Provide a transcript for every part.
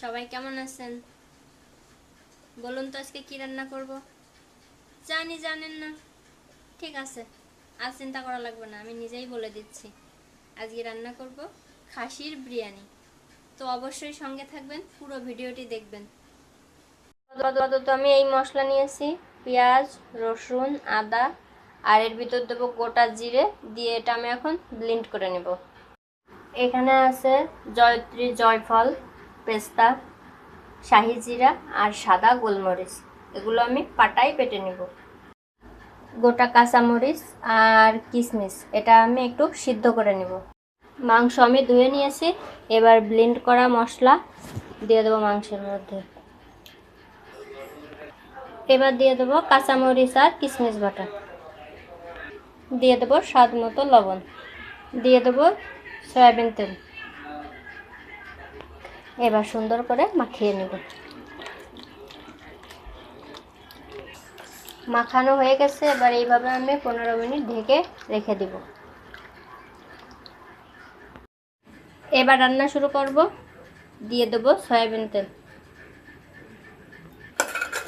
সবাই কেমন আছেন? বলুন তো আজকে কি রান্না করব? জানেন না? ঠিক আছে, আর চিন্তা করা লাগবে না, আমি নিজেই বলে দিচ্ছি। আজকে রান্না করব খাসির বিরিয়ানি। তো অবশ্যই সঙ্গে থাকবেন, পুরো ভিডিওটি দেখবেন। তো আমি এই মশলা নিয়েছি, পেঁয়াজ, রসুন, আদা, আর এর ভিতর দেবো গোটা জিরে দিয়ে এটা আমি এখন ব্লেন্ড করে নেব। এখানে আছে জয়ত্রী, জয়ফল, পেস্তা, শাহি জিরা আর সাদা গোলমরিচ, এগুলো আমি পাটায় বেটে নেব। গোটা কাঁচামরিচ আর কিশমিশ এটা আমি একটু সিদ্ধ করে নেব। মাংস আমি ধুয়ে নিয়েছি, এবার ব্লেন্ড করা মশলা দিয়ে দেবো মাংসের মধ্যে। এবার দিয়ে দেবো কাঁচামরিচ আর কিশমিশ বাটা, দিয়ে দেবো স্বাদ মতো লবণ, দিয়ে দেবো সয়াবিন তেল। এবার সুন্দর করে মাখিয়ে নেব। মাখানো হয়ে গেছে, এবার এইভাবে আমি 15 মিনিট ঢেকে রেখে দিব। এবার রান্না শুরু করব। দিয়ে দেবো সয়াবিন তেল,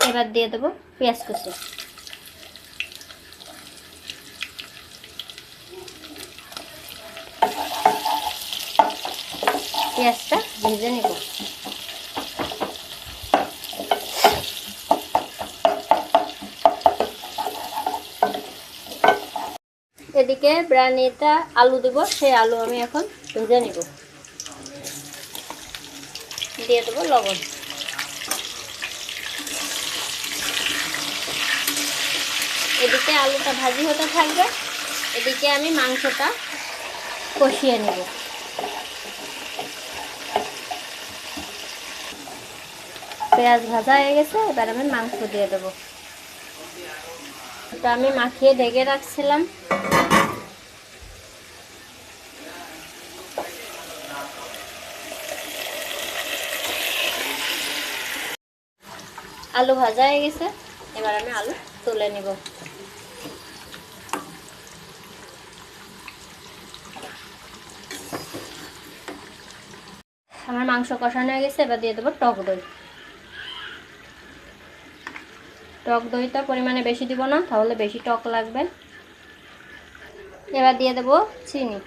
এবার দিয়ে দেবো পেঁয়াজ কুচি, পেঁয়াজটা ভেজে নেব। এদিকে বিরিয়ানিটা আলু দেব, সেই আলু আমি এখন ভেজে নেব। দিয়ে দেবো লবণ, এদিকে আলুটা ভাজি হতে থাকবে, এদিকে আমি মাংসটা কষিয়ে নেব। পেঁয়াজ ভাজা হয়ে গেছে, এবার আমি মাংস দিয়ে দেবো। এটা আমি মাখিয়ে ঢেকে রাখছিলাম। আলু ভাজা হয়ে গেছে, এবার আমি আলু তুলে নিব। আমার মাংস কষানো হয়ে গেছে, এবার দিয়ে দেবো টক দই। টক দইটা পরিমাণে বেশি দিব না, তাহলে বেশি টক লাগবে। এবার দিয়ে দেবো চিনি,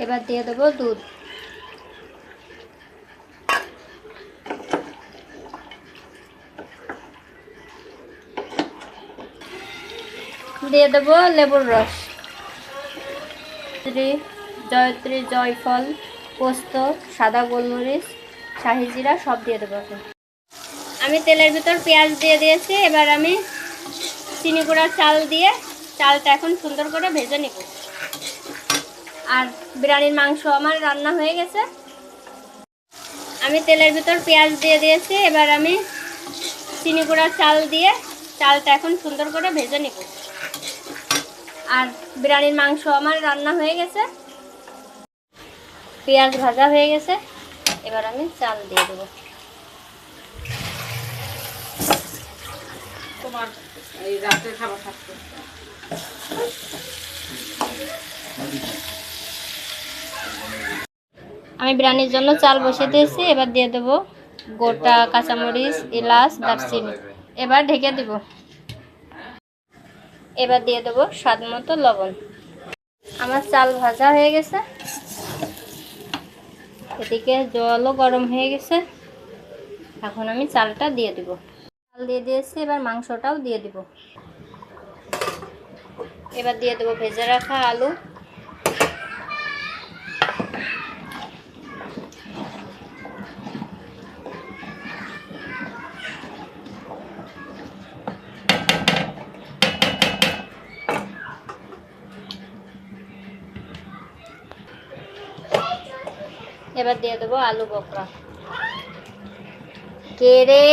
এবার দিয়ে দেবো দুধ, দিয়ে দেবো লেবুর রস, জয়ত্রী, জয়ফল, পোস্ত, সাদা গোলমরিচ, শাহি জিরা সব দিয়ে দেবো। আমি তেলের ভিতর পেঁয়াজ দিয়ে দিয়েছি, এবার আমি চিনি গুঁড়ার চাল দিয়ে চালটা এখন সুন্দর করে ভেজে নিব। আর বিরিয়ানির মাংস আমার রান্না হয়ে গেছে। আমি তেলের ভিতর পেঁয়াজ দিয়ে দিয়েছি, এবার আমি চিনি গুঁড়ার চাল দিয়ে চালটা এখন সুন্দর করে ভেজে নিব। আর বিরিয়ানির মাংস আমার রান্না হয়ে গেছে, পেঁয়াজ ভাজা হয়ে গেছে, এবার আমি চাল দিয়ে দেবো। তোমার এই রাতের খাবার খাচ্ছ। আমি বিরিয়ানির জন্য চাল বসিয়ে দিয়েছি, এবার দিয়ে দেবো গোটা কাঁচামরিচ, এলাচ, দারচিনি, এবার ঢেকে দেব। এবার দিয়ে দেবো স্বাদ মতো লবণ। আমার চাল ভাজা হয়ে গেছে, এদিকে জলও গরম হয়ে গেছে, এখন আমি চালটা দিয়ে দিব। চাল দিয়ে দিয়েছি, এবার মাংসটাও দিয়ে দিব। এবার দিয়ে দেবো ভেজে রাখা আলু, এবার দিয়ে দেবো আলু বকরা। কে রে?